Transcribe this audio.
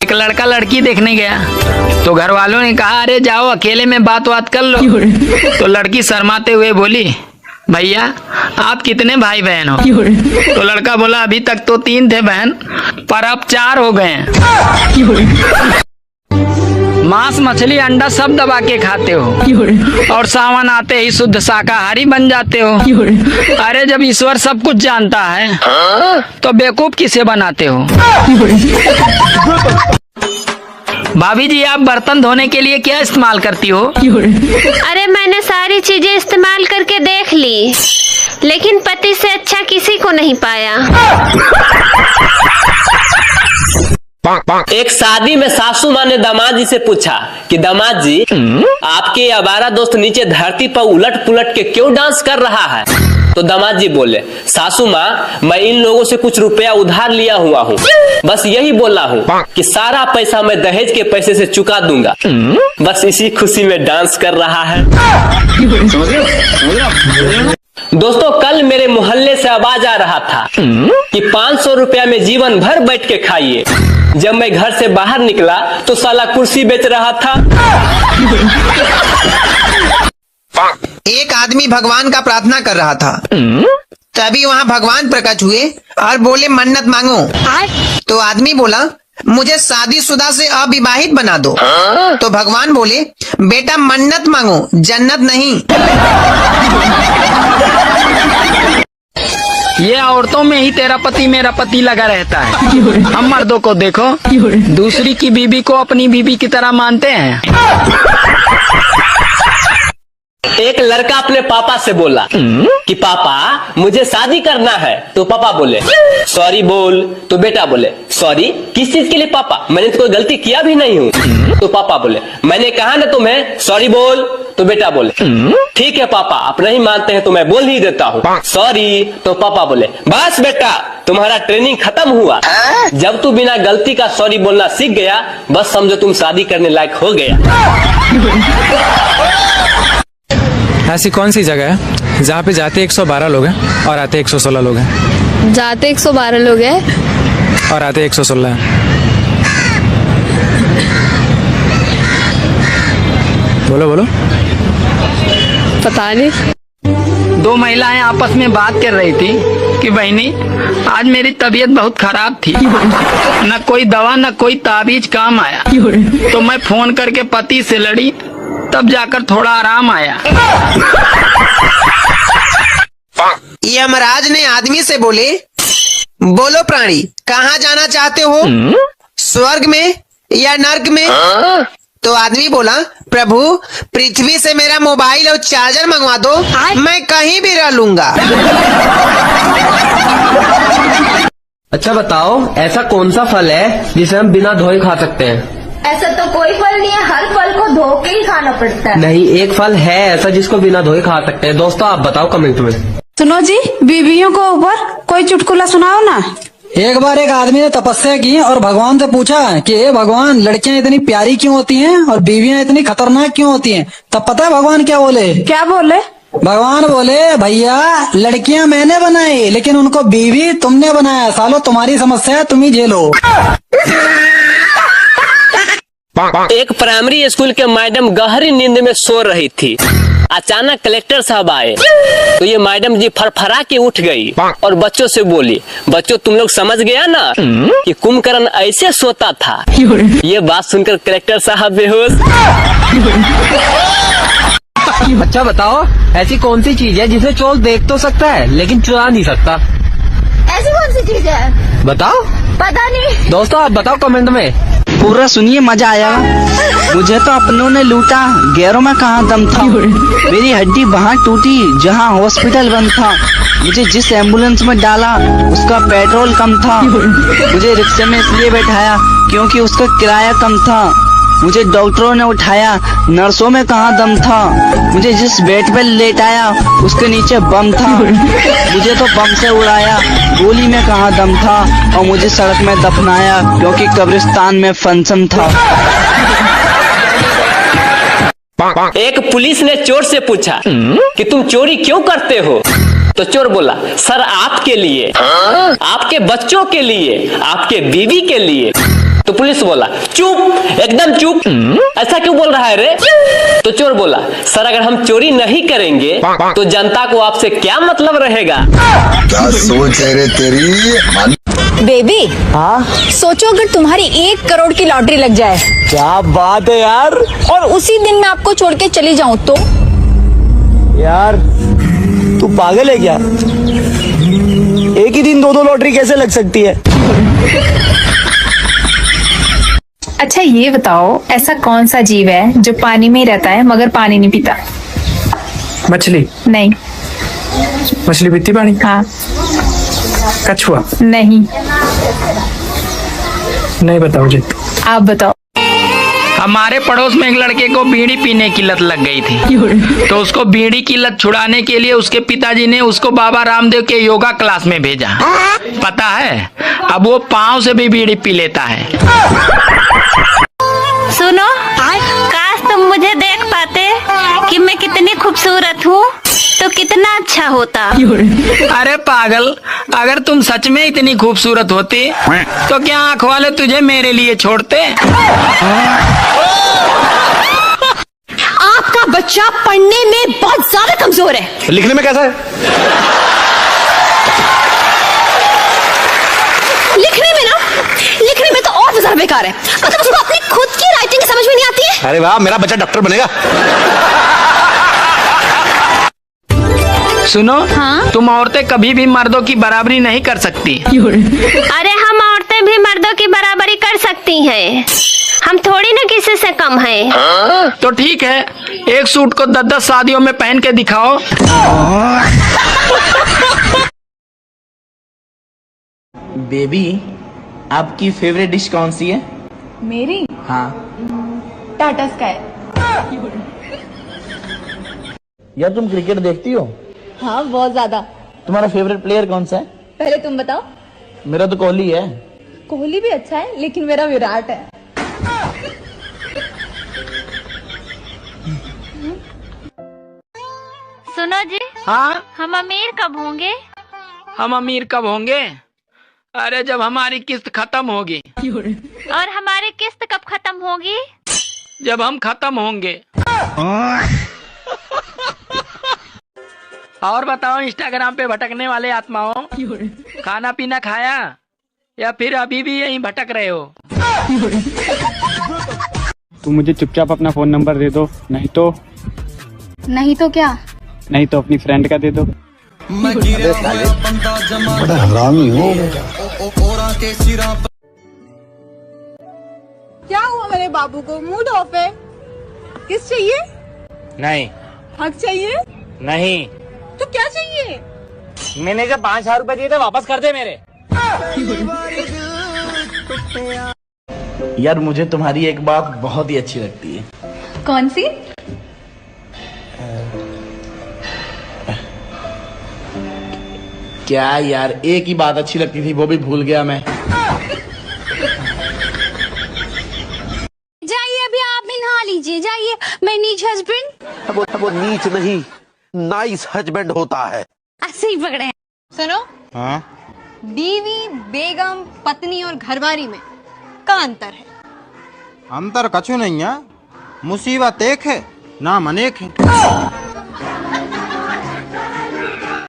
एक लड़का लड़की देखने गया तो घर वालों ने कहा अरे जाओ अकेले में बात कर लो। तो लड़की शर्माते हुए बोली भैया आप कितने भाई बहन हो? तो लड़का बोला अभी तक तो 3 थे बहन, पर अब 4 हो गए हैं। मांस मछली अंडा सब दबा के खाते हो और सावन आते ही शुद्ध शाकाहारी बन जाते हो। अरे जब ईश्वर सब कुछ जानता है तो बेवकूफ किसे बनाते हो? भाभी जी आप बर्तन धोने के लिए क्या इस्तेमाल करती हो? अरे मैंने सारी चीजें इस्तेमाल करके देख ली, लेकिन पति से अच्छा किसी को नहीं पाया। एक शादी में सासू माँ ने दामाद जी से पूछा कि दामाद जी आपके आवारा दोस्त नीचे धरती पर उलट पुलट के क्यों डांस कर रहा है? तो दामाद जी बोले सासू माँ मैं इन लोगों से कुछ रुपया उधार लिया हुआ हूँ, बस यही बोला हूँ कि सारा पैसा मैं दहेज के पैसे से चुका दूंगा, बस इसी खुशी में डांस कर रहा है। दोस्तों कल मेरे मोहल्ले से आवाज आ रहा था कि 500 रुपया में जीवन भर बैठ के खाइए। जब मैं घर से बाहर निकला तो साला कुर्सी बेच रहा था। एक आदमी भगवान का प्रार्थना कर रहा था, तभी वहाँ भगवान प्रकट हुए और बोले मन्नत मांगो। तो आदमी बोला मुझे शादीशुदा से अविवाहित बना दो। तो भगवान बोले बेटा मन्नत मांगो, जन्नत नहीं। ये औरतों में ही तेरा पति मेरा पति लगा रहता है। हम मर्दों को देखो दूसरी की बीबी को अपनी बीबी की तरह मानते हैं। एक लड़का अपने पापा से बोला कि पापा मुझे शादी करना है। तो पापा बोले सॉरी बोल। तो बेटा बोले सॉरी किस चीज के लिए पापा, मैंने तो कोई गलती किया भी नहीं हूँ। तो पापा बोले मैंने कहा ना तुम्हें सॉरी बोल। तो बेटा बोले ठीक है पापा आप नहीं मानते हैं तो मैं बोल ही देता हूँ सॉरी। तो पापा बोले बस बेटा तुम्हारा ट्रेनिंग खत्म हुआ, जब तू बिना गलती का सॉरी बोलना सीख गया बस समझो तुम शादी करने लायक हो गया। ऐसी कौन सी जगह है जहाँ पे जाते 112 लोग हैं और आते 116 लोग हैं? जाते 112 लोग हैं और आते 116 हैं। बोलो बोलो। पता नहीं। 2 महिलाएं आपस में बात कर रही थी कि बहनी आज मेरी तबीयत बहुत खराब थी, न कोई दवा न कोई ताबीज काम आया, तो मैं फोन करके पति से लड़ी, तब जाकर थोड़ा आराम आया। यमराज ने आदमी से बोले बोलो प्राणी कहाँ जाना चाहते हो, स्वर्ग में या नर्क में? तो आदमी बोला प्रभु पृथ्वी से मेरा मोबाइल और चार्जर मंगवा दो, मैं कहीं भी रह लूंगा। अच्छा बताओ ऐसा कौन सा फल है जिसे हम बिना धोए खा सकते हैं? ऐसा तो कोई फल नहीं है, हर फल को धो के ही खाना पड़ता है। नहीं एक फल है ऐसा जिसको बिना धोए खा सकते हैं। दोस्तों आप बताओ कमेंट में। सुनो जी बीवियों को ऊपर कोई चुटकुला सुनाओ ना। एक बार एक आदमी ने तपस्या की और भगवान से पूछा कि हे भगवान लड़कियां इतनी प्यारी क्यों होती हैं और बीवियां इतनी खतरनाक क्यों होती हैं? तब पता है भगवान क्या बोले? क्या बोले? भगवान बोले भैया लड़कियां मैंने बनाई लेकिन उनको बीवी तुमने बनाया, सालो तुम्हारी समस्या है तुम ही झेलो। एक प्राइमरी स्कूल के मैडम गहरी नींद में सो रही थी। अचानक कलेक्टर साहब आए तो ये मैडम जी फरफरा के उठ गई और बच्चों से बोली बच्चों तुम लोग समझ गया ना कि कुंभकर्ण ऐसे सोता था। ये बात सुनकर कलेक्टर साहब बेहोश। अच्छा बताओ ऐसी कौन सी चीज है जिसे चोर देख तो सकता है लेकिन चुरा नहीं सकता? ऐसी कौन सी चीज है बताओ। पता नहीं। दोस्तों आप बताओ कमेंट में। पूरा सुनिए मजा आएगा। मुझे तो अपनों ने लूटा, गैरों में कहाँ दम था। मेरी हड्डी वहाँ टूटी जहाँ हॉस्पिटल बंद था। मुझे जिस एम्बुलेंस में डाला उसका पेट्रोल कम था। मुझे रिक्शे में इसलिए बैठाया क्योंकि उसका किराया कम था। मुझे डॉक्टरों ने उठाया, नर्सों में कहाँ दम था। मुझे जिस बेड पे लेटाया उसके नीचे बम था। मुझे तो बम से उड़ाया, गोली में कहाँ दम था। और मुझे सड़क में दफनाया क्योंकि कब्रिस्तान में फंक्शन था। एक पुलिस ने चोर से पूछा कि तुम चोरी क्यों करते हो? तो चोर बोला, सर आपके लिए, आपके बच्चों के लिए, आपके बीवी के लिए। तो पुलिस बोला, चुप, एकदम चुप, ऐसा क्यों बोल रहा है रे? तो चोर बोला, सर अगर हम चोरी नहीं करेंगे तो जनता को आपसे क्या मतलब रहेगा? क्या सोच है रे तेरी? बेबी, हाँ सोचो अगर तुम्हारी 1 करोड़ की लॉटरी लग जाए। क्या बात है यार। और उसी दिन मैं आपको छोड़ के चली जाऊं तो? यार तू पागल है क्या? एक ही दिन 2 लॉटरी कैसे लग सकती है? अच्छा ये बताओ, ऐसा कौन सा जीव है जो पानी में ही रहता है मगर पानी नहीं पीता? मछली। नहीं। मछली पीती पानी? हाँ। कछुआ? नहीं। नहीं बताओ जी। आप बताओ। हमारे पड़ोस में एक लड़के को बीड़ी पीने की लत लग गई थी, तो उसको बीड़ी की लत छुड़ाने के लिए उसके पिताजी ने उसको बाबा रामदेव के योगा क्लास में भेजा। पता है, अब वो पाँव से भी बीड़ी पी लेता है। सुनो, काश तुम मुझे देख पाते कि मैं कितनी खूबसूरत हूँ तो कितना अच्छा होता। अरे पागल, अगर तुम सच में इतनी खूबसूरत होती तो क्या आँख वाले तुझे मेरे लिए छोड़ते? आपका बच्चा पढ़ने में बहुत ज्यादा कमजोर है। लिखने में कैसा है? लिखने में तो और ज्यादा बेकार है। मतलब उसको अपनी खुद की राइटिंग समझ में नहीं आती है। अरे वाह, मेरा बच्चा डॉक्टर बनेगा। सुनो, हाँ? तुम औरतें कभी भी मर्दों की बराबरी नहीं कर सकती। अरे हम औरतें भी मर्दों की बराबरी कर सकती हैं। हम थोड़ी ना किसी से कम हैं। तो ठीक है, एक सूट को 10-10 शादियों में पहन के दिखाओ। बेबी, आपकी फेवरेट डिश कौन सी है? मेरी? हाँ। टाटा स्काई। यार तुम क्रिकेट देखती हो? हाँ बहुत ज्यादा। तुम्हारा फेवरेट प्लेयर कौन सा है? पहले तुम बताओ। मेरा तो कोहली है। कोहली भी अच्छा है, लेकिन मेरा विराट है। सुनो जी, हाँ, हम अमीर कब होंगे? हम अमीर कब होंगे? अरे जब हमारी किस्त खत्म होगी। और हमारी किस्त कब खत्म होगी? जब हम खत्म होंगे। और बताओ, इंस्टाग्राम पे भटकने वाले आत्माओं, खाना पीना खाया या फिर अभी भी यहीं भटक रहे हो? तू मुझे चुपचाप अपना फोन नंबर दे दो, नहीं तो क्या? नहीं तो अपनी फ्रेंड का दे दो। बड़ा हरामी हो। क्या हुआ मेरे बाबू को? मूड ऑफ है? किस चाहिए? नहीं। हक चाहिए? नहीं। तो क्या चाहिए? मैंने जब 5,000 रुपए दिए थे, वापस कर दे मेरे। यार मुझे तुम्हारी एक बात बहुत ही अच्छी लगती है। कौन सी? क्या यार, एक ही बात अच्छी लगती थी, वो भी भूल गया मैं। जाइए अभी आप भी नहा लीजिए, जाइए। मैं नीच हस्बैंड। वो नीच नहीं, नाइस हस्बैंड होता है। ऐसे ही पकड़े हैं। सुनो, हाँ? बीवी, बेगम, पत्नी और घरवारी में का अंतर है? अंतर कछु नहीं है, मुसीबत एक है, नाम अनेक है।